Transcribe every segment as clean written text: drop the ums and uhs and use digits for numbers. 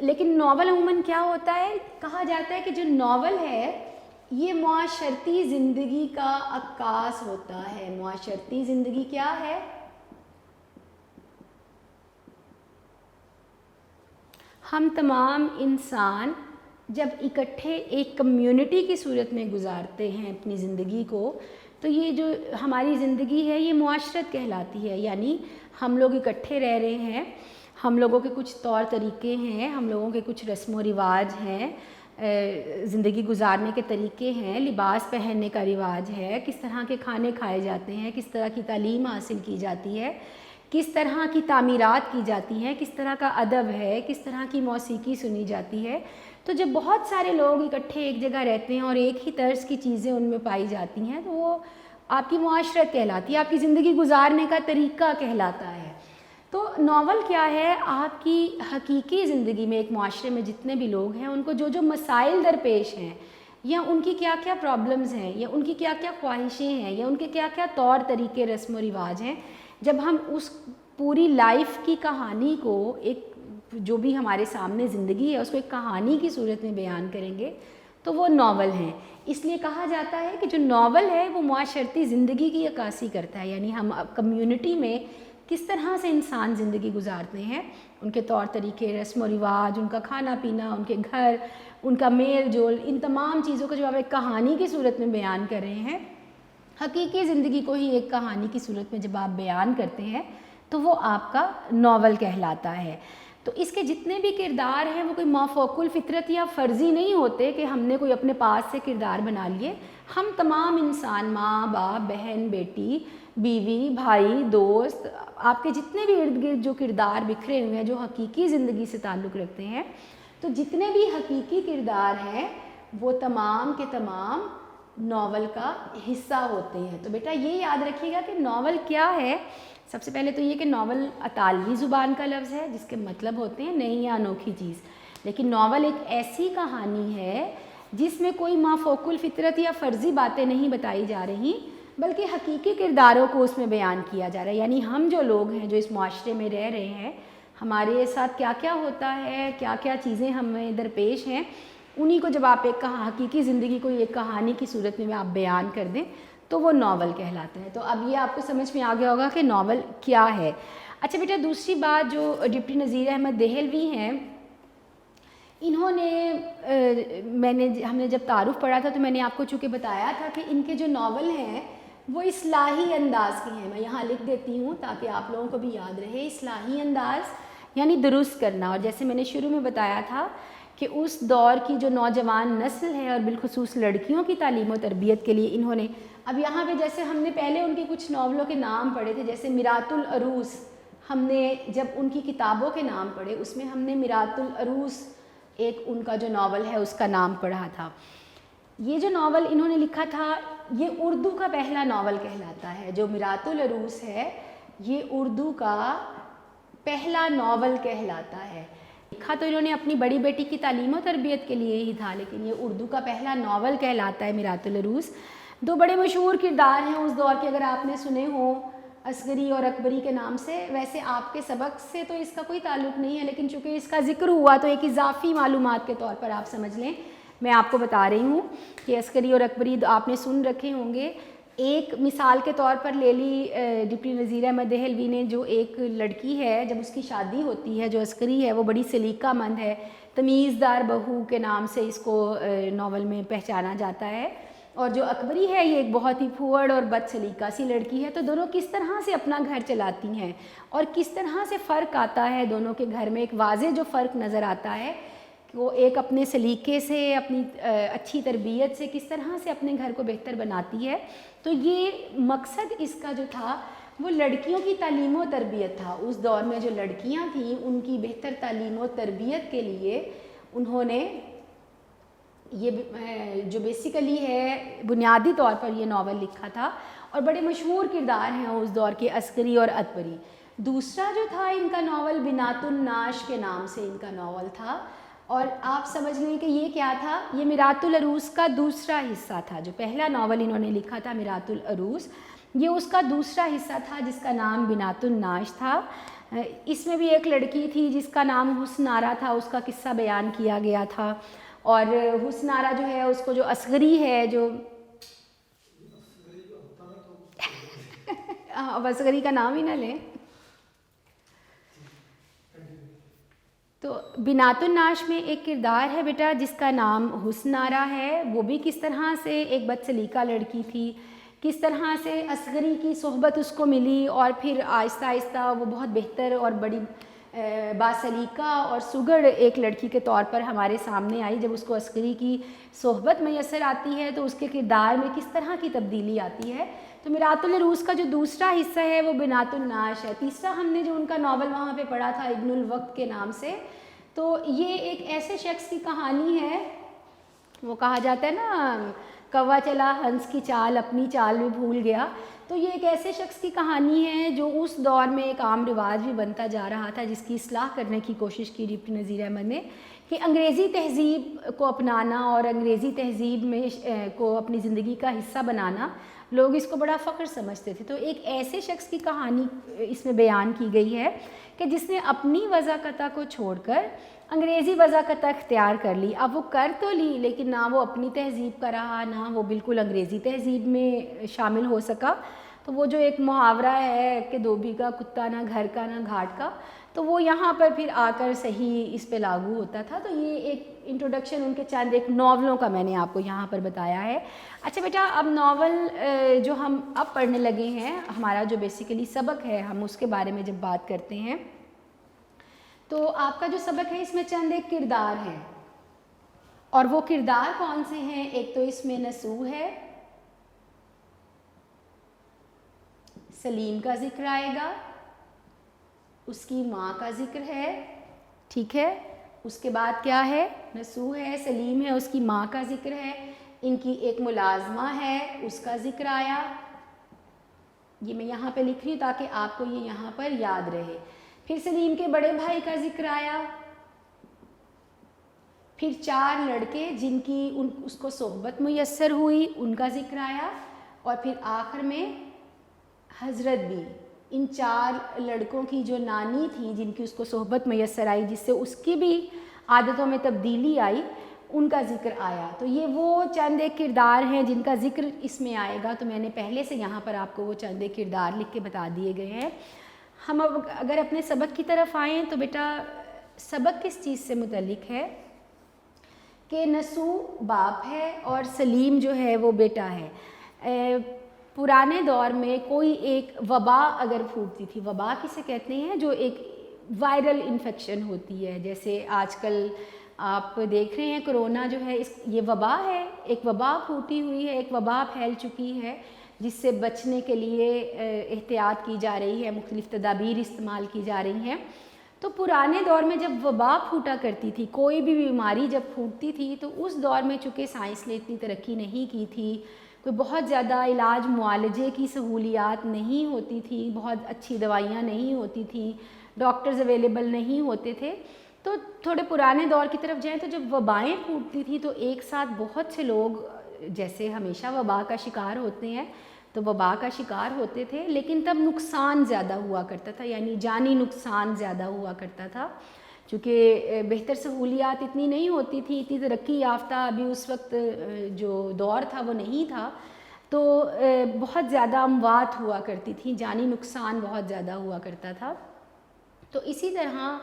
لیکن ناول عموماً کیا ہوتا ہے، کہا جاتا ہے کہ جو ناول ہے یہ معاشرتی زندگی کا عکاس ہوتا ہے. معاشرتی زندگی کیا ہے؟ ہم تمام انسان جب اکٹھے ایک کمیونٹی کی صورت میں گزارتے ہیں اپنی زندگی کو، تو یہ جو ہماری زندگی ہے یہ معاشرت کہلاتی ہے. یعنی ہم لوگ اکٹھے رہ رہے ہیں، ہم لوگوں کے کچھ طور طریقے ہیں، ہم لوگوں کے کچھ رسم و رواج ہیں، زندگی گزارنے کے طریقے ہیں، لباس پہننے کا رواج ہے، کس طرح کے کھانے کھائے جاتے ہیں، کس طرح کی تعلیم حاصل کی جاتی ہے، کس طرح کی تعمیرات کی جاتی ہیں، کس طرح کا ادب ہے، کس طرح کی موسیقی سنی جاتی ہے. تو جب بہت سارے لوگ اکٹھے ایک جگہ رہتے ہیں اور ایک ہی طرز کی چیزیں ان میں پائی جاتی ہیں تو وہ آپ کی معاشرت کہلاتی ہے، آپ کی زندگی گزارنے کا طریقہ کہلاتا ہے. تو ناول کیا ہے، آپ کی حقیقی زندگی میں ایک معاشرے میں جتنے بھی لوگ ہیں ان کو جو جو مسائل درپیش ہیں، یا ان کی کیا کیا پرابلمز ہیں، یا ان کی کیا کیا خواہشیں ہیں، یا ان کے کیا کیا طور طریقے رسم و رواج ہیں، جب ہم اس پوری لائف کی کہانی کو، ایک جو بھی ہمارے سامنے زندگی ہے اس کو ایک کہانی کی صورت میں بیان کریں گے تو وہ ناول ہیں. اس لیے کہا جاتا ہے کہ جو ناول ہے وہ معاشرتی زندگی کی عکاسی کرتا ہے. یعنی ہم کمیونٹی میں کس طرح سے انسان زندگی گزارتے ہیں، ان کے طور طریقے، رسم و رواج، ان کا کھانا پینا، ان کے گھر، ان کا میل جول، ان تمام چیزوں کو جب آپ ایک کہانی کی صورت میں بیان کر رہے ہیں، حقیقی زندگی کو ہی ایک کہانی کی صورت میں جب آپ بیان کرتے ہیں تو وہ آپ کا ناول کہلاتا ہے. تو اس کے جتنے بھی کردار ہیں وہ کوئی مافوق الفطرت یا فرضی نہیں ہوتے کہ ہم نے کوئی اپنے پاس سے کردار بنا لیے. ہم تمام انسان، ماں باپ، بہن بیٹی، بیوی، بھائی، دوست، آپ کے جتنے بھی ارد گرد جو کردار بکھرے ہوئے ہیں جو حقیقی زندگی سے تعلق رکھتے ہیں، تو جتنے بھی حقیقی کردار ہیں وہ تمام کے تمام ناول کا حصہ ہوتے ہیں. تو بیٹا یہ یاد رکھیے گا کہ ناول کیا ہے. سب سے پہلے تو یہ کہ ناول اطالوی زبان کا لفظ ہے جس کے مطلب ہوتے ہیں نئی یا انوکھی چیز. لیکن ناول ایک ایسی کہانی ہے جس میں کوئی مافوق الفطرت یا فرضی باتیں نہیں بتائی جا رہی، بلکہ حقیقی کرداروں کو اس میں بیان کیا جا رہا ہے. یعنی ہم جو لوگ ہیں جو اس معاشرے میں رہ رہے ہیں، ہمارے ساتھ کیا کیا ہوتا ہے، کیا کیا چیزیں ہمیں درپیش ہیں، انہی کو جب آپ ایک حقیقی زندگی کو ایک کہانی کی صورت میں آپ بیان کر دیں تو وہ ناول کہلاتا ہے. تو اب یہ آپ کو سمجھ میں آ گیا ہوگا کہ ناول کیا ہے. اچھا بیٹا، دوسری بات جو ڈپٹی نذیر احمد دہلوی ہیں، انہوں نے ہم نے جب تعارف پڑھا تھا تو میں نے آپ کو چونکہ بتایا تھا کہ ان کے جو ناول ہیں وہ اصلاحی انداز کے ہیں. میں یہاں لکھ دیتی ہوں تاکہ آپ لوگوں کو بھی یاد رہے. اصلاحی انداز یعنی درست کرنا. اور جیسے میں نے شروع میں بتایا تھا کہ اس دور کی جو نوجوان نسل ہے اور بالخصوص لڑکیوں کی تعلیم و تربیت کے لیے انہوں نے، اب یہاں پہ جیسے ہم نے پہلے ان کے کچھ ناولوں کے نام پڑھے تھے، جیسے میرات العروس، ہم نے جب ان کی کتابوں کے نام پڑھے اس میں ہم نے میرات العروس ایک ان کا جو ناول ہے اس کا نام پڑھا تھا. یہ جو ناول انہوں نے لکھا تھا یہ اردو کا پہلا ناول کہلاتا ہے. جو میرات العروس ہے یہ اردو کا پہلا ناول کہلاتا ہے. لکھا تو انہوں نے اپنی بڑی بیٹی کی تعلیم و تربیت کے لیے ہی تھا، لیکن یہ اردو کا پہلا ناول کہلاتا ہے میرات العروس. دو بڑے مشہور کردار ہیں اس دور کے، اگر آپ نے سنے ہوں، عسکری اور اکبری کے نام سے. ویسے آپ کے سبق سے تو اس کا کوئی تعلق نہیں ہے، لیکن چونکہ اس کا ذکر ہوا تو ایک اضافی معلومات کے طور پر آپ سمجھ لیں. میں آپ کو بتا رہی ہوں کہ عسکری اور اکبری آپ نے سن رکھے ہوں گے. ایک مثال کے طور پر لے لی ڈپٹی نذیر احمد دہلوی نے، جو ایک لڑکی ہے جب اس کی شادی ہوتی ہے، جو عسکری ہے وہ بڑی سلیقہ مند ہے، تمیزدار بہو کے نام سے اس کو ناول میں پہچانا جاتا ہے، اور جو اکبری ہے یہ ایک بہت ہی پھوڑ اور بد سلیقہ سی لڑکی ہے. تو دونوں کس طرح سے اپنا گھر چلاتی ہیں اور کس طرح سے فرق آتا ہے دونوں کے گھر میں. ایک واضح جو فرق نظر آتا ہے کہ وہ ایک اپنے سلیقے سے، اپنی اچھی تربیت سے کس طرح سے اپنے گھر کو بہتر بناتی ہے. تو یہ مقصد اس کا جو تھا وہ لڑکیوں کی تعلیم و تربیت تھا. اس دور میں جو لڑکیاں تھیں ان کی بہتر تعلیم و تربیت کے لیے انہوں نے یہ جو بیسیکلی ہے بنیادی طور پر یہ ناول لکھا تھا. اور بڑے مشہور کردار ہیں اس دور کے عسکری اور اکبری. دوسرا جو تھا ان کا ناول بنات الناش کے نام سے ان کا ناول تھا. اور آپ سمجھ لیں کہ یہ کیا تھا، یہ میرات العروس کا دوسرا حصہ تھا. جو پہلا ناول انہوں نے لکھا تھا میرات العروس، یہ اس کا دوسرا حصہ تھا جس کا نام بنات الناش تھا. اس میں بھی ایک لڑکی تھی جس کا نام حسن آرا تھا، اس کا قصہ بیان کیا گیا تھا. اور حسن آرا جو ہے اس کو جو اصغری ہے جو اب اصغری کا نام ہی نہ لیں. تو بنات النعش میں ایک کردار ہے بیٹا جس کا نام حسن آرا ہے. وہ بھی کس طرح سے ایک بد سلیقہ لڑکی تھی، کس طرح سے اصغری کی صحبت اس کو ملی اور پھر آہستہ آہستہ وہ بہت بہتر اور بڑی باسلیقہ اور سگڑ ایک لڑکی کے طور پر ہمارے سامنے آئی. جب اس کو اصغری کی صحبت میسر آتی ہے تو اس کے کردار میں کس طرح کی تبدیلی آتی ہے. تو میرات العروس کا جو دوسرا حصہ ہے وہ بنات النعش ہے. تیسرا ہم نے جو ان کا ناول وہاں پہ پڑھا تھا ابن الوقت کے نام سے، تو یہ ایک ایسے شخص کی کہانی ہے، وہ کہا جاتا ہے نا کوا چلا ہنس کی چال اپنی چال میں بھول گیا. تو یہ ایک ایسے شخص کی کہانی ہے جو اس دور میں ایک عام رواج بھی بنتا جا رہا تھا، جس کی اصلاح کرنے کی کوشش کی ڈپٹی نذیر احمد نے، کہ انگریزی تہذیب کو اپنانا اور انگریزی تہذیب میں کو اپنی زندگی کا حصہ بنانا، لوگ اس کو بڑا فخر سمجھتے تھے. تو ایک ایسے شخص کی کہانی اس میں بیان کی گئی ہے کہ جس نے اپنی وضاقتہ کو چھوڑ کر انگریزی وضاقتہ اختیار کر لی. اب وہ کر تو لی لیکن نہ وہ اپنی تہذیب کا رہا، نہ وہ بالکل انگریزی تہذیب میں شامل ہو سکا. تو وہ جو ایک محاورہ ہے کہ دھوبی کا کتا نہ گھر کا نہ گھاٹ کا، تو وہ یہاں پر پھر آ کر صحیح اس پہ لاگو ہوتا تھا. تو یہ ایک انٹروڈکشن ان کے چند ایک ناولوں کا میں نے آپ کو یہاں پر بتایا ہے. اچھا بیٹا، اب ناول جو ہم اب پڑھنے لگے ہیں، ہمارا جو بیسیکلی سبق ہے، ہم اس کے بارے میں جب بات کرتے ہیں تو آپ کا جو سبق ہے اس میں چند ایک کردار ہیں. اور وہ کردار کون سے ہیں؟ ایک تو اس میں نسو ہے، سلیم کا ذکر آئے گا، اس کی ماں کا ذکر ہے، ٹھیک ہے. اس کے بعد کیا ہے؟ نسو ہے، سلیم ہے، اس کی ماں کا ذکر ہے، ان کی ایک ملازمہ ہے، اس کا ذکر آیا. یہ میں یہاں پہ لکھ رہی ہوں تاکہ آپ کو یہ یہاں پر یاد رہے. پھر سلیم کے بڑے بھائی کا ذکر آیا، پھر 4 لڑکے جن کی اس کو صحبت میسر ہوئی ان کا ذکر آیا، اور پھر آخر میں حضرت بھی. ان 4 لڑکوں کی جو نانی تھی جن کی اس کو صحبت میسر آئی، جس سے اس کی بھی عادتوں میں تبدیلی آئی، ان کا ذکر آیا. تو یہ وہ چند ایک کردار ہیں جن کا ذکر اس میں آئے گا. تو میں نے پہلے سے یہاں پر آپ کو وہ چند ایک کردار لکھ کے بتا دیے گئے ہیں. ہم اب اگر اپنے سبق کی طرف آئیں تو بیٹا سبق کس چیز سے متعلق ہے کہ نسو باپ ہے اور سلیم جو ہے وہ بیٹا ہے. پرانے دور میں کوئی ایک وبا اگر پھوٹتی تھی، وبا کسے کہتے ہیں؟ جو ایک وائرل انفیکشن ہوتی ہے. جیسے آج کل آپ دیکھ رہے ہیں کرونا جو ہے یہ وبا ہے، ایک وبا پھوٹی ہوئی ہے، ایک وبا پھیل چکی ہے جس سے بچنے کے لیے احتیاط کی جا رہی ہے، مختلف تدابیر استعمال کی جا رہی ہیں. تو پرانے دور میں جب وبا پھوٹا کرتی تھی، کوئی بھی بیماری جب پھوٹتی تھی، تو اس دور میں چونکہ سائنس نے اتنی ترقی نہیں کی تھی، کوئی بہت زیادہ علاج معالجے کی سہولیات نہیں ہوتی تھی، بہت اچھی دوائیاں نہیں ہوتی تھیں، ڈاکٹرز اویلیبل نہیں ہوتے تھے. تو تھوڑے پرانے دور کی طرف جائیں تو جب وبائیں پھوٹتی تھیں تو ایک ساتھ بہت سے لوگ جیسے ہمیشہ وبا کا شکار ہوتے ہیں تو وبا کا شکار ہوتے تھے، لیکن تب نقصان زیادہ ہوا کرتا تھا، یعنی جانی نقصان زیادہ ہوا کرتا تھا. چونکہ بہتر سہولیات اتنی نہیں ہوتی تھی، اتنی ترقی یافتہ ابھی اس وقت جو دور تھا وہ نہیں تھا، تو بہت زیادہ اموات ہوا کرتی تھیں، جانی نقصان بہت زیادہ ہوا کرتا تھا. تو اسی طرح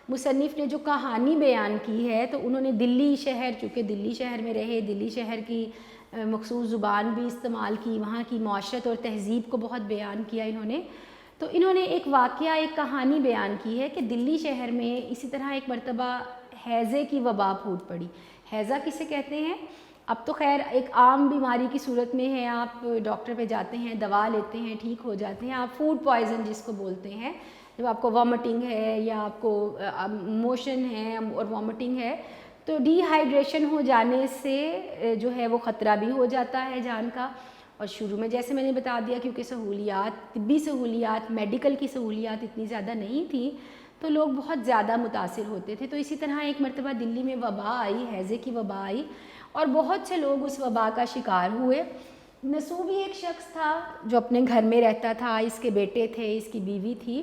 مصنف نے جو کہانی بیان کی ہے تو انہوں نے دلی شہر، چونکہ دلی شہر میں رہے، دلی شہر کی مخصوص زبان بھی استعمال کی، وہاں کی معاشرت اور تہذیب کو بہت بیان کیا انہوں نے. تو انہوں نے ایک واقعہ، ایک کہانی بیان کی ہے کہ دلی شہر میں اسی طرح ایک مرتبہ ہیضے کی وبا پھوٹ پڑی. ہیضہ کسے کہتے ہیں؟ اب تو خیر ایک عام بیماری کی صورت میں ہے، آپ ڈاکٹر پہ جاتے ہیں، دوا لیتے ہیں، ٹھیک ہو جاتے ہیں. آپ فوڈ پوائزن جس کو بولتے ہیں، جب آپ کو وامٹنگ ہے یا آپ کو موشن ہے اور وامٹنگ ہے تو ڈی ہائیڈریشن ہو جانے سے جو ہے وہ خطرہ بھی ہو جاتا ہے جان کا. اور شروع میں جیسے میں نے بتا دیا کیونکہ سہولیات، طبی سہولیات، میڈیکل کی سہولیات اتنی زیادہ نہیں تھی تو لوگ بہت زیادہ متاثر ہوتے تھے. تو اسی طرح ایک مرتبہ دلی میں وبا آئی، ہیضے کی وبا آئی اور بہت سے لوگ اس وبا کا شکار ہوئے. نسو بھی ایک شخص تھا جو اپنے گھر میں رہتا تھا، اس کے بیٹے تھے، اس کی بیوی تھی،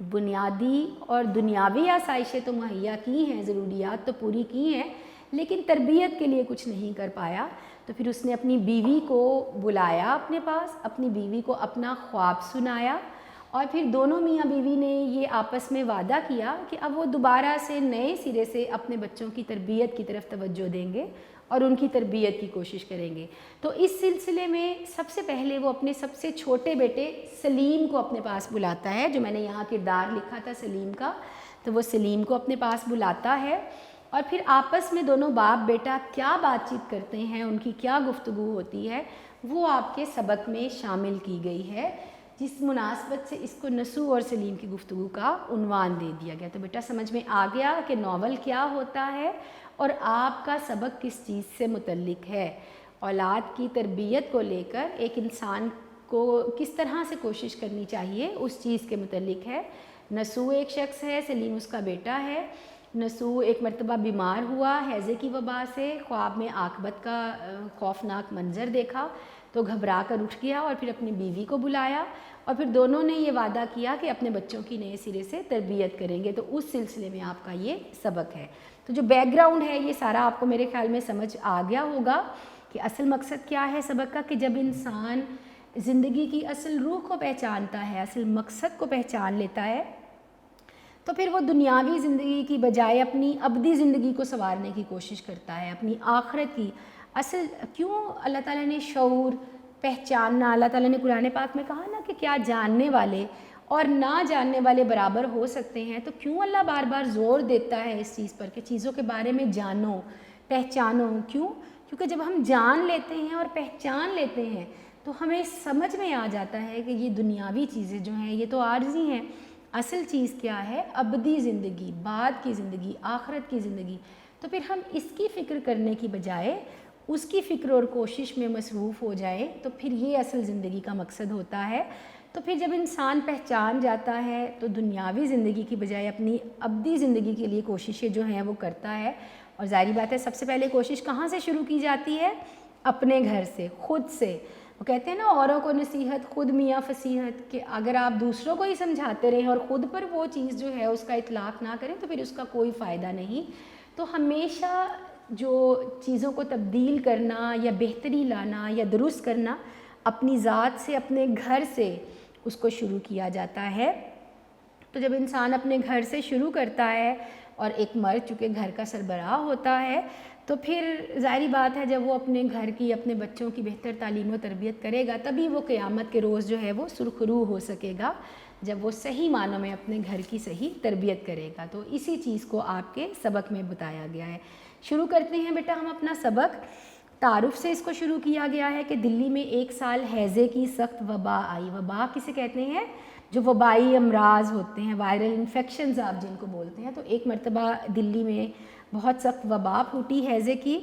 بنیادی اور دنیاوی آسائشیں تو مہیا کی ہیں، ضروریات تو پوری کی ہیں، لیکن تربیت کے لیے کچھ نہیں کر پایا۔ تو پھر اس نے اپنی بیوی کو بلایا اپنے پاس، اپنی بیوی کو اپنا خواب سنایا، اور پھر دونوں میاں بیوی نے یہ آپس میں وعدہ کیا کہ اب وہ دوبارہ سے نئے سرے سے اپنے بچوں کی تربیت کی طرف توجہ دیں گے اور ان کی تربیت کی کوشش کریں گے۔ تو اس سلسلے میں سب سے پہلے وہ اپنے سب سے چھوٹے بیٹے سلیم کو اپنے پاس بلاتا ہے، جو میں نے یہاں کردار لکھا تھا سلیم کا، تو وہ سلیم کو اپنے پاس بلاتا ہے، اور پھر آپس میں دونوں باپ بیٹا کیا بات چیت کرتے ہیں، ان کی کیا گفتگو ہوتی ہے، وہ آپ کے سبق میں شامل کی گئی ہے، جس مناسبت سے اس کو نسو اور سلیم کی گفتگو کا عنوان دے دیا گیا۔ تو بیٹا سمجھ میں آ گیا کہ ناول کیا ہوتا ہے اور آپ کا سبق کس چیز سے متعلق ہے۔ اولاد کی تربیت کو لے کر ایک انسان کو کس طرح سے کوشش کرنی چاہیے اس چیز کے متعلق ہے۔ نسو ایک شخص ہے، سلیم اس کا بیٹا ہے۔ نسو ایک مرتبہ بیمار ہوا ہیضے کی وبا سے، خواب میں عاقبت کا خوفناک منظر دیکھا تو گھبرا کر اٹھ گیا اور پھر اپنی بیوی کو بلایا، اور پھر دونوں نے یہ وعدہ کیا کہ اپنے بچوں کی نئے سرے سے تربیت کریں گے۔ تو اس سلسلے میں آپ کا یہ سبق ہے۔ تو جو بیک گراؤنڈ ہے یہ سارا آپ کو میرے خیال میں سمجھ آ گیا ہوگا کہ اصل مقصد کیا ہے سبق کا، کہ جب انسان زندگی کی اصل روح کو پہچانتا ہے، اصل مقصد کو پہچان لیتا ہے، تو پھر وہ دنیاوی زندگی کی بجائے اپنی ابدی زندگی کو سنوارنے کی کوشش کرتا ہے، اپنی آخرت کی اصل۔ کیوں اللہ تعالیٰ نے شعور، پہچاننا، اللہ تعالیٰ نے قرآن پاک میں کہا نا کہ کیا جاننے والے اور نہ جاننے والے برابر ہو سکتے ہیں، تو کیوں اللہ بار بار زور دیتا ہے اس چیز پر کہ چیزوں کے بارے میں جانو، پہچانو۔ کیوں؟ کیونکہ جب ہم جان لیتے ہیں اور پہچان لیتے ہیں تو ہمیں سمجھ میں آ جاتا ہے کہ یہ دنیاوی چیزیں جو ہیں یہ تو عارضی ہیں، اصل چیز کیا ہے، ابدی زندگی، بعد کی زندگی، آخرت کی زندگی۔ تو پھر ہم اس کی فکر کرنے کی بجائے اس کی فکر اور کوشش میں مصروف ہو جائیں تو پھر یہ اصل زندگی کا مقصد ہوتا ہے۔ تو پھر جب انسان پہچان جاتا ہے تو دنیاوی زندگی کی بجائے اپنی ابدی زندگی کے لیے کوششیں جو ہیں وہ کرتا ہے، اور ظاہری بات ہے سب سے پہلے کوشش کہاں سے شروع کی جاتی ہے؟ اپنے گھر سے، خود سے۔ وہ کہتے ہیں نا اوروں کو نصیحت خود میاں فصیحت، کہ اگر آپ دوسروں کو ہی سمجھاتے رہیں اور خود پر وہ چیز جو ہے اس کا اطلاق نہ کریں تو پھر اس کا کوئی فائدہ نہیں۔ تو ہمیشہ جو چیزوں کو تبدیل کرنا یا بہتری لانا یا درست کرنا اپنی ذات سے، اپنے گھر سے اس کو شروع کیا جاتا ہے۔ تو جب انسان اپنے گھر سے شروع کرتا ہے، اور ایک مرد چونکہ گھر کا سربراہ ہوتا ہے، تو پھر ظاہری بات ہے جب وہ اپنے گھر کی، اپنے بچوں کی بہتر تعلیم و تربیت کرے گا تبھی وہ قیامت کے روز جو ہے وہ سرخرو ہو سکے گا، جب وہ صحیح معنوں میں اپنے گھر کی صحیح تربیت کرے گا۔ تو اسی چیز کو آپ کے سبق میں بتایا گیا ہے۔ شروع کرتے ہیں بیٹا ہم اپنا سبق۔ تعارف سے اس کو شروع کیا گیا ہے کہ دلی میں ایک سال ہیضے کی سخت وبا آئی۔ وبا کسے کہتے ہیں؟ جو وبائی امراض ہوتے ہیں، وائرل انفیکشنز آپ جن کو بولتے ہیں۔ تو ایک مرتبہ دلی میں بہت سخت وبا پھوٹی ہیضے کی۔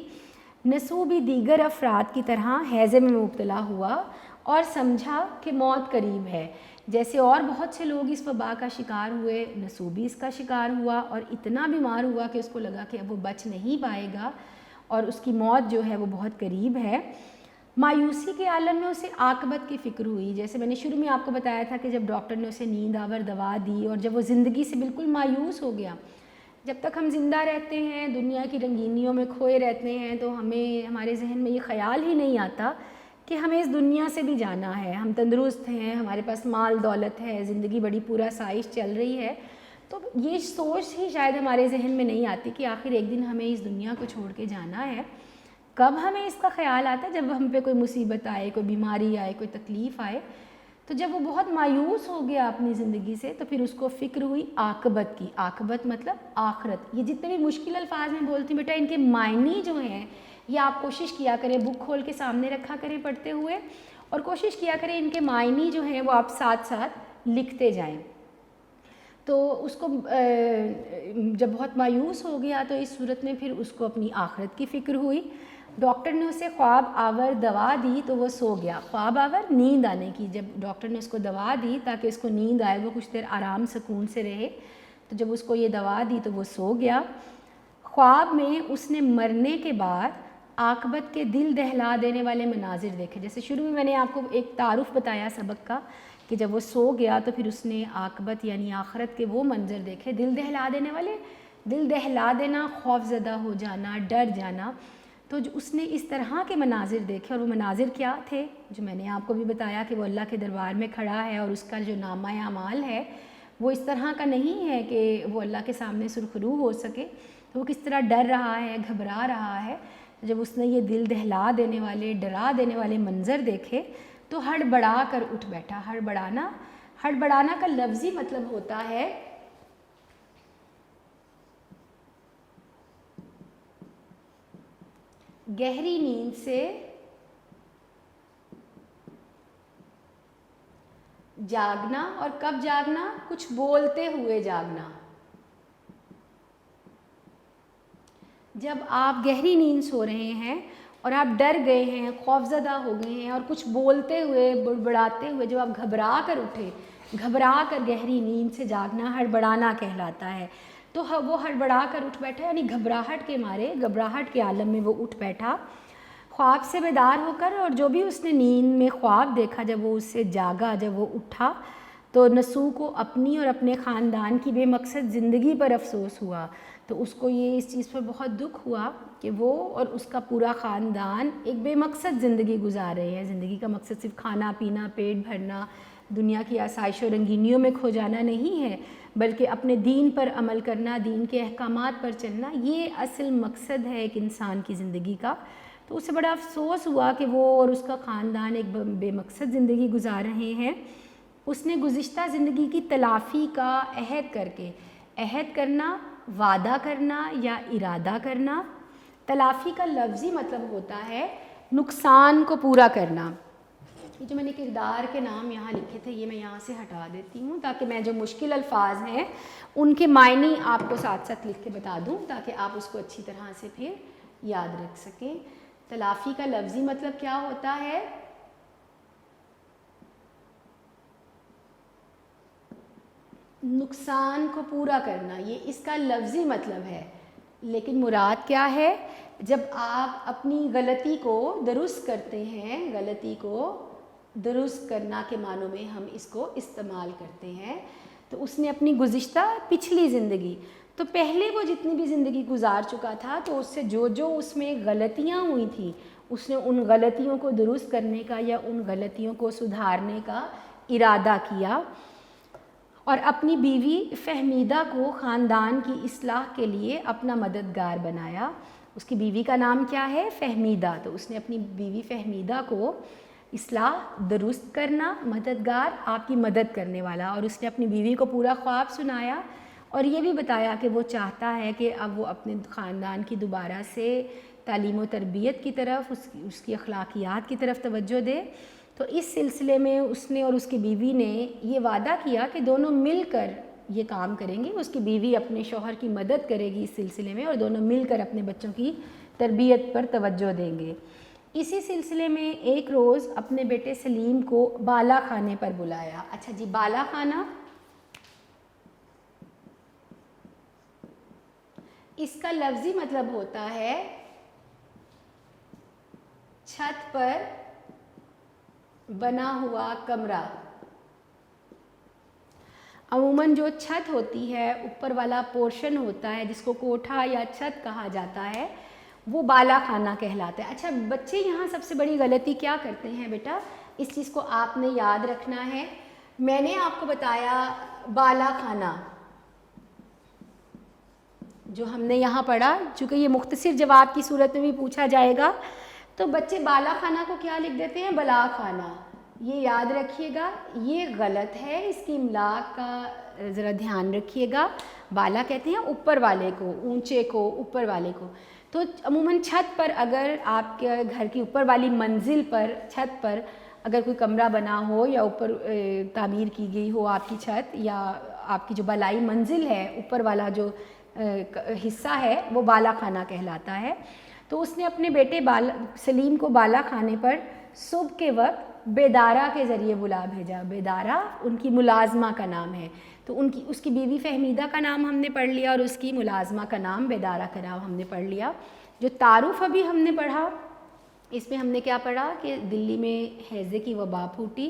نسو بھی دیگر افراد کی طرح ہیضے میں مبتلا ہوا اور سمجھا کہ موت قریب ہے۔ جیسے اور بہت سے لوگ اس وبا کا شکار ہوئے، نسو بھی اس کا شکار ہوا اور اتنا بیمار ہوا کہ اس کو لگا کہ اب وہ بچ نہیں پائے گا اور اس کی موت جو ہے وہ بہت قریب ہے۔ مایوسی کے عالم میں اسے عاقبت کی فکر ہوئی۔ جیسے میں نے شروع میں آپ کو بتایا تھا کہ جب ڈاکٹر نے اسے نیند آور دوا دی اور جب وہ زندگی سے بالکل مایوس ہو گیا۔ جب تک ہم زندہ رہتے ہیں، دنیا کی رنگینیوں میں کھوئے رہتے ہیں، تو ہمارے ذہن میں یہ خیال ہی نہیں آتا کہ ہمیں اس دنیا سے بھی جانا ہے۔ ہم تندرست ہیں، ہمارے پاس مال دولت ہے، زندگی بڑی پورا سائش چل رہی ہے، تو یہ سوچ ہی شاید ہمارے ذہن میں نہیں آتی کہ آخر ایک دن ہمیں اس دنیا کو چھوڑ کے جانا ہے۔ کب ہمیں اس کا خیال آتا ہے؟ جب ہم پہ کوئی مصیبت آئے، کوئی بیماری آئے، کوئی تکلیف آئے۔ تو جب وہ بہت مایوس ہو گیا اپنی زندگی سے تو پھر اس کو فکر ہوئی عاقبت کی۔ عاقبت مطلب آخرت۔ یہ جتنے بھی مشکل الفاظ میں بولتی ہوں بیٹا، ان کے معنی جو ہیں یہ آپ کوشش کیا کریں، بک کھول کے سامنے رکھا کریں پڑھتے ہوئے، اور کوشش کیا کریں ان کے معنی جو ہیں وہ آپ ساتھ ساتھ لکھتے جائیں۔ تو اس کو جب بہت مایوس ہو گیا تو اس صورت میں پھر اس کو اپنی آخرت کی فکر ہوئی۔ ڈاکٹر نے اسے خواب آور دوا دی تو وہ سو گیا۔ خواب آور نیند آنے کی، جب ڈاکٹر نے اس کو دوا دی تاکہ اس کو نیند آئے، وہ کچھ دیر آرام سکون سے رہے، تو جب اس کو یہ دوا دی تو وہ سو گیا۔ خواب میں اس نے مرنے کے بعد عاقبت کے دل دہلا دینے والے مناظر دیکھے۔ جیسے شروع میں نے آپ کو ایک تعارف بتایا سبق کا کہ جب وہ سو گیا تو پھر اس نے عاقبت یعنی آخرت کے وہ منظر دیکھے دل دہلا دینے والے، دل دہلا دینا، خوف زدہ ہو جانا، ڈر جانا. تو جو اس نے اس طرح کے مناظر دیکھے، اور وہ مناظر کیا تھے جو میں نے آپ کو بھی بتایا کہ وہ اللہ کے دربار میں کھڑا ہے اور اس کا جو نامہ اعمال ہے وہ اس طرح کا نہیں ہے کہ وہ اللہ کے سامنے سرخرو ہو سکے. تو وہ کس طرح ڈر رہا ہے، گھبرا رہا ہے. جب اس نے یہ دل دہلا دینے والے، ڈرا دینے والے منظر دیکھے تو ہڑبڑا کر اٹھ بیٹھا. ہڑبڑانا کا لفظی مطلب ہوتا ہے گہری نیند سے جاگنا. اور کب جاگنا؟ کچھ بولتے ہوئے جاگنا. جب آپ گہری نیند سو رہے ہیں اور آپ ڈر گئے ہیں، خوف زدہ ہو گئے ہیں اور کچھ بولتے ہوئے، بڑبڑاتے ہوئے جب آپ گھبرا کر اٹھے، گھبرا کر گہری نیند سے جاگنا ہڑبڑانا کہلاتا ہے. تو وہ ہڑبڑا کر اٹھ بیٹھا، یعنی گھبراہٹ کے مارے، گھبراہٹ کے عالم میں وہ اٹھ بیٹھا خواب سے بیدار ہو کر. اور جو بھی اس نے نیند میں خواب دیکھا، جب وہ اس سے جاگا، جب وہ اٹھا تو نسو کو اپنی اور اپنے خاندان کی بے مقصد زندگی پر افسوس ہوا. تو اس کو یہ اس چیز پر بہت دکھ ہوا کہ وہ اور اس کا پورا خاندان ایک بے مقصد زندگی گزار رہے ہیں. زندگی کا مقصد صرف کھانا پینا، پیٹ بھرنا، دنیا کی آسائش و رنگینیوں میں کھو جانا نہیں ہے، بلکہ اپنے دین پر عمل کرنا، دین کے احکامات پر چلنا، یہ اصل مقصد ہے ایک انسان کی زندگی کا. تو اسے بڑا افسوس ہوا کہ وہ اور اس کا خاندان ایک بے مقصد زندگی گزار رہے ہیں. اس نے گزشتہ زندگی کی تلافی کا عہد کر کے، عہد کرنا وعدہ کرنا یا ارادہ کرنا. تلافی کا لفظی مطلب ہوتا ہے نقصان کو پورا کرنا. یہ جو میں نے کردار کے نام یہاں لکھے تھے، یہ میں یہاں سے ہٹا دیتی ہوں تاکہ میں جو مشکل الفاظ ہیں ان کے معنی آپ کو ساتھ ساتھ لکھ کے بتا دوں تاکہ آپ اس کو اچھی طرح سے پھر یاد رکھ سکیں. تلافی کا لفظی مطلب کیا ہوتا ہے؟ نقصان کو پورا کرنا، یہ اس کا لفظی مطلب ہے. لیکن مراد کیا ہے؟ جب آپ اپنی غلطی کو درست کرتے ہیں، غلطی کو درست کرنا کے معنوں میں ہم اس کو استعمال کرتے ہیں. تو اس نے اپنی گزشتہ پچھلی زندگی، تو پہلے وہ جتنی بھی زندگی گزار چکا تھا تو اس سے جو اس میں غلطیاں ہوئی تھیں، اس نے ان غلطیوں کو درست کرنے کا یا ان غلطیوں کو سدھارنے کا ارادہ کیا. اور اپنی بیوی فہمیدہ کو خاندان کی اصلاح کے لیے اپنا مددگار بنایا. اس کی بیوی کا نام کیا ہے؟ فہمیدہ. تو اس نے اپنی بیوی فہمیدہ کو اصلاح، درست کرنا، مددگار، آپ کی مدد کرنے والا. اور اس نے اپنی بیوی کو پورا خواب سنایا اور یہ بھی بتایا کہ وہ چاہتا ہے کہ اب وہ اپنے خاندان کی دوبارہ سے تعلیم و تربیت کی طرف، اس کی اخلاقیات کی طرف توجہ دے. تو اس سلسلے میں اس نے اور اس کی بیوی نے یہ وعدہ کیا کہ دونوں مل کر یہ کام کریں گے. اس کی بیوی اپنے شوہر کی مدد کرے گی اس سلسلے میں اور دونوں مل کر اپنے بچوں کی تربیت پر توجہ دیں گے. اسی سلسلے میں ایک روز اپنے بیٹے سلیم کو بالا خانے پر بلایا. اچھا جی، بالا خانہ اس کا لفظی مطلب ہوتا ہے چھت پر بنا ہوا کمرہ. عموماً جو چھت ہوتی ہے، اوپر والا پورشن ہوتا ہے جس کو کوٹھا یا چھت کہا جاتا ہے، وہ بالا خانہ کہلاتا ہے. اچھا بچے یہاں سب سے بڑی غلطی کیا کرتے ہیں بیٹا؟ اس چیز کو آپ نے یاد رکھنا ہے. میں نے آپ کو بتایا بالا خانہ جو ہم نے یہاں پڑھا، چونکہ یہ مختصر جواب کی صورت میں بھی پوچھا جائے گا تو بچے بالا خانہ کو کیا لکھ دیتے ہیں؟ بلا خانہ. یہ یاد رکھیے گا، یہ غلط ہے، اس کی املا کا ذرا دھیان رکھیے گا. بالا کہتے ہیں اوپر والے کو، اونچے کو، اوپر والے کو. تو عموماً چھت پر، اگر آپ کے گھر کی اوپر والی منزل پر، چھت پر اگر کوئی کمرہ بنا ہو یا اوپر تعمیر کی گئی ہو آپ کی چھت، یا آپ کی جو بالائی منزل ہے، اوپر والا جو حصہ ہے وہ بالا خانہ کہلاتا ہے. تو اس نے اپنے بیٹے سلیم کو بالا خانے پر صبح کے وقت بیدارہ کے ذریعے بلا بھیجا. بیدارہ ان کی ملازمہ کا نام ہے. تو اس کی بیوی فہمیدہ کا نام ہم نے پڑھ لیا اور اس کی ملازمہ کا نام بیدارہ کا نام ہم نے پڑھ لیا. جو تعارف ابھی ہم نے پڑھا، اس میں ہم نے کیا پڑھا کہ دلی میں ہیضے کی وبا پھوٹی،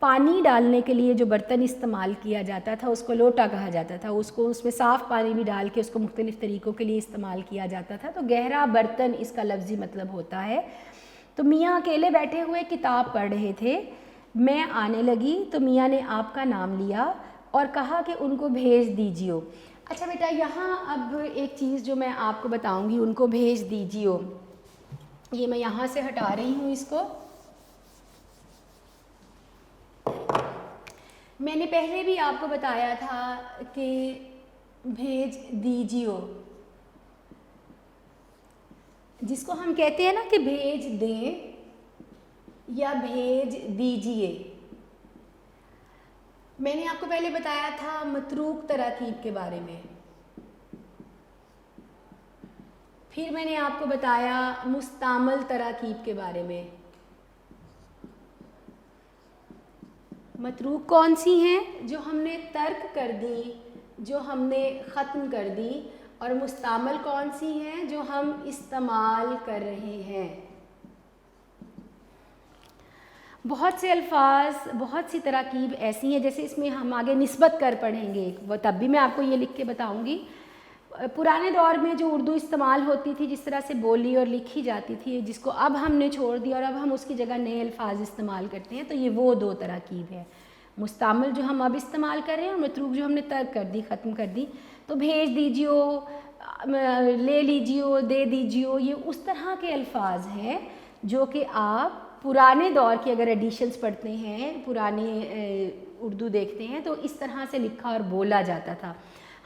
پانی ڈالنے کے لیے جو برتن استعمال کیا جاتا تھا اس کو لوٹا کہا جاتا تھا، اس کو اس میں صاف پانی بھی ڈال کے اس کو مختلف طریقوں کے لیے استعمال کیا جاتا تھا، تو گہرا برتن اس کا لفظی مطلب ہوتا ہے۔ تو میاں اکیلے بیٹھے ہوئے کتاب پڑھ رہے تھے، میں آنے لگی تو میاں نے آپ کا نام لیا اور کہا کہ ان کو بھیج دیجیے۔ اچھا بیٹا، یہاں اب ایک چیز جو میں آپ کو بتاؤں گی، ان کو بھیج دیجیے، یہ میں یہاں سے ہٹا رہی ہوں اس کو۔ میں نے پہلے بھی آپ کو بتایا تھا کہ بھیج دیجیے، جس کو ہم کہتے ہیں نا کہ بھیج دیں یا بھیج دیجیے۔ میں نے آپ کو پہلے بتایا تھا متروک تراکیب کے بارے میں، پھر میں نے آپ کو بتایا مستعمل تراکیب کے بارے میں۔ متروک کون سی ہیں؟ جو ہم نے ترک کر دی، جو ہم نے ختم کر دی، اور مستعمل کون سی ہیں؟ جو ہم استعمال کر رہے ہیں۔ بہت سے الفاظ، بہت سی تراکیب ایسی ہیں، جیسے اس میں ہم آگے نسبت کر پڑھیں گے، وہ تب بھی میں آپ کو یہ لکھ کے بتاؤں گی۔ پرانے دور میں جو اردو استعمال ہوتی تھی، جس طرح سے بولی اور لکھی جاتی تھی، جس کو اب ہم نے چھوڑ دیا اور اب ہم اس کی جگہ نئے الفاظ استعمال کرتے ہیں، تو یہ وہ دو تراکیب ہے، مستعمل جو ہم اب استعمال کر رہے ہیں اور متروک جو ہم نے ترک کر دی، ختم کر دی۔ تو بھیج دیجیے، لے لیجیے، دے دیجیے، یہ اس طرح کے الفاظ ہیں جو کہ آپ پرانے دور کی اگر ایڈیشنز پڑھتے ہیں، پرانے اردو دیکھتے ہیں، تو اس طرح سے لکھا اور بولا جاتا تھا۔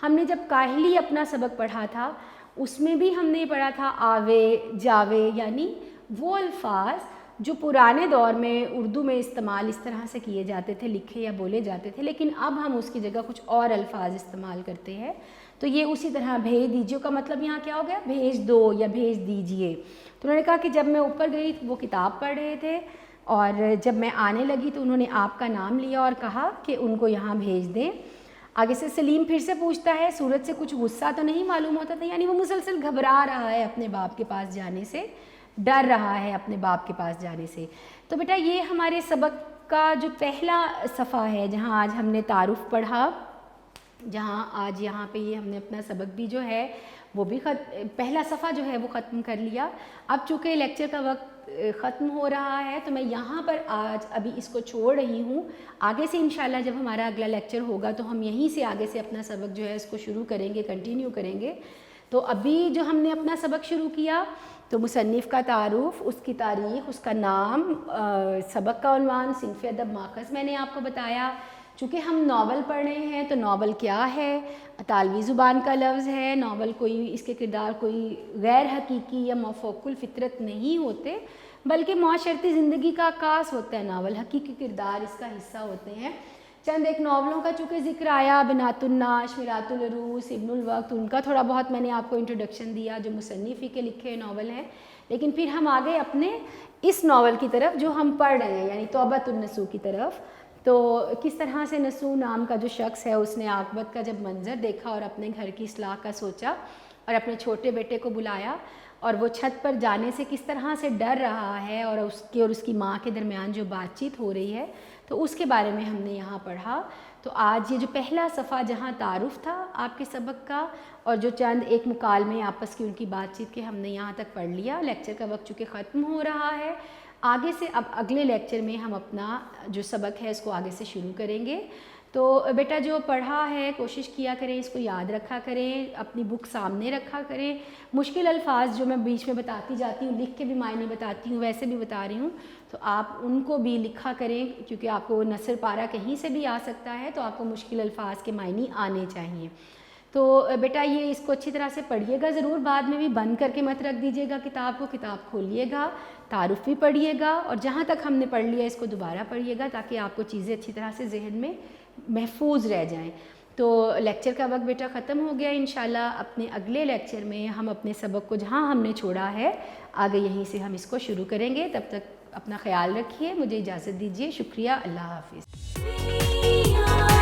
ہم نے جب کاہلی اپنا سبق پڑھا تھا، اس میں بھی ہم نے پڑھا تھا آوے، جاوے، یعنی وہ الفاظ جو پرانے دور میں اردو میں استعمال اس طرح سے کیے جاتے تھے، لکھے یا بولے جاتے تھے، لیکن اب ہم اس کی جگہ کچھ اور الفاظ استعمال کرتے ہیں۔ تو یہ اسی طرح بھیج دیجیے کا مطلب یہاں کیا ہو گیا؟ بھیج دو یا بھیج دیجیے۔ تو انہوں نے کہا کہ جب میں اوپر گئی وہ کتاب پڑھ رہے تھے، اور جب میں آنے لگی تو انہوں نے آپ کا نام لیا اور کہا کہ ان کو یہاں بھیج دیں۔ آگے سے سلیم پھر سے پوچھتا ہے، سورج سے کچھ غصہ تو نہیں معلوم ہوتا تھا، یعنی وہ مسلسل گھبرا رہا ہے اپنے باپ کے پاس جانے سے، ڈر رہا ہے اپنے باپ کے پاس جانے سے۔ تو بیٹا یہ ہمارے سبق کا جو پہلا صفحہ ہے، جہاں آج ہم نے تعارف پڑھا، جہاں آج یہاں پہ یہ ہم نے اپنا سبق بھی جو ہے وہ بھی پہلا صفحہ جو ہے وہ ختم کر لیا۔ اب چونکہ لیکچر کا وقت ختم ہو رہا ہے تو میں یہاں پر آج ابھی اس کو چھوڑ رہی ہوں۔ آگے سے انشاءاللہ جب ہمارا اگلا لیکچر ہوگا تو ہم یہیں سے آگے سے اپنا سبق جو ہے اس کو شروع کریں گے، کنٹینیو کریں گے۔ تو ابھی جو ہم نے اپنا سبق شروع کیا تو مصنف کا تعارف، اس کی تاریخ، اس کا نام، سبق کا عنوان، صنف ادب ماخذ میں نے آپ کو بتایا۔ چونکہ ہم ناول پڑھ رہے ہیں تو ناول کیا ہے، اطالوی زبان کا لفظ ہے، ناول کوئی اس کے کردار کوئی غیر حقیقی یا مافوق الفطرت نہیں ہوتے، بلکہ معاشرتی زندگی کا عکاس ہوتا ہے ناول، حقیقی کردار اس کا حصہ ہوتے ہیں۔ چند ایک ناولوں کا چونکہ ذکر آیا، بنات النعش، میرات العروس، ابن الوقت، ان کا تھوڑا بہت میں نے آپ کو انٹروڈکشن دیا جو مصنف ہی کے لکھے ناول ہیں۔ لیکن پھر ہم آگے اپنے اس ناول کی طرف جو ہم پڑھ رہے ہیں، یعنی توبۃ النسوء کی طرف۔ تو کس طرح سے نسوء نام کا جو شخص ہے اس نے عاقبت کا جب منظر دیکھا اور اپنے گھر کی اصلاح کا سوچا اور اپنے چھوٹے بیٹے کو بلایا، اور وہ چھت پر جانے سے کس طرح سے ڈر رہا ہے، اور اس کی ماں کے درمیان جو بات چیت ہو رہی ہے، تو اس کے بارے میں ہم نے یہاں پڑھا۔ تو آج یہ جو پہلا صفحہ جہاں تعارف تھا آپ کے سبق کا، اور جو چند ایک مکالمے آپس کی ان کی بات چیت کے ہم نے یہاں تک پڑھ لیا۔ لیکچر کا وقت چونکہ ختم ہو رہا ہے، آگے سے اب اگلے لیکچر میں ہم اپنا جو سبق ہے اس کو آگے سے شروع کریں گے۔ تو بیٹا جو پڑھا ہے کوشش کیا کریں، اس کو یاد رکھا کریں، اپنی بک سامنے رکھا کریں۔ مشکل الفاظ جو میں بیچ میں بتاتی جاتی ہوں، لکھ کے بھی معنی بتاتی ہوں، ویسے بھی بتا رہی ہوں، تو آپ ان کو بھی لکھا کریں، کیونکہ آپ کو نثر پارہ کہیں سے بھی آ سکتا ہے، تو آپ کو مشکل الفاظ کے معنی آنے چاہیے۔ تو بیٹا یہ اس کو اچھی طرح سے پڑھیے گا ضرور، بعد میں بھی بند کر کے مت رکھ دیجیے گا کتاب کو، کتاب کھولیے گا، تعارف بھی پڑھیے گا، اور جہاں تک ہم نے پڑھ لیا اس کو دوبارہ پڑھیے گا تاکہ آپ کو چیزیں اچھی طرح سے ذہن میں محفوظ رہ جائیں۔ تو لیکچر کا وقت بیٹا ختم ہو گیا، انشاءاللہ اپنے اگلے لیکچر میں ہم اپنے سبق کو جہاں ہم نے چھوڑا ہے آگے یہیں سے ہم اس کو شروع کریں گے۔ تب تک اپنا خیال رکھیے، مجھے اجازت دیجیے، شکریہ، اللہ حافظ۔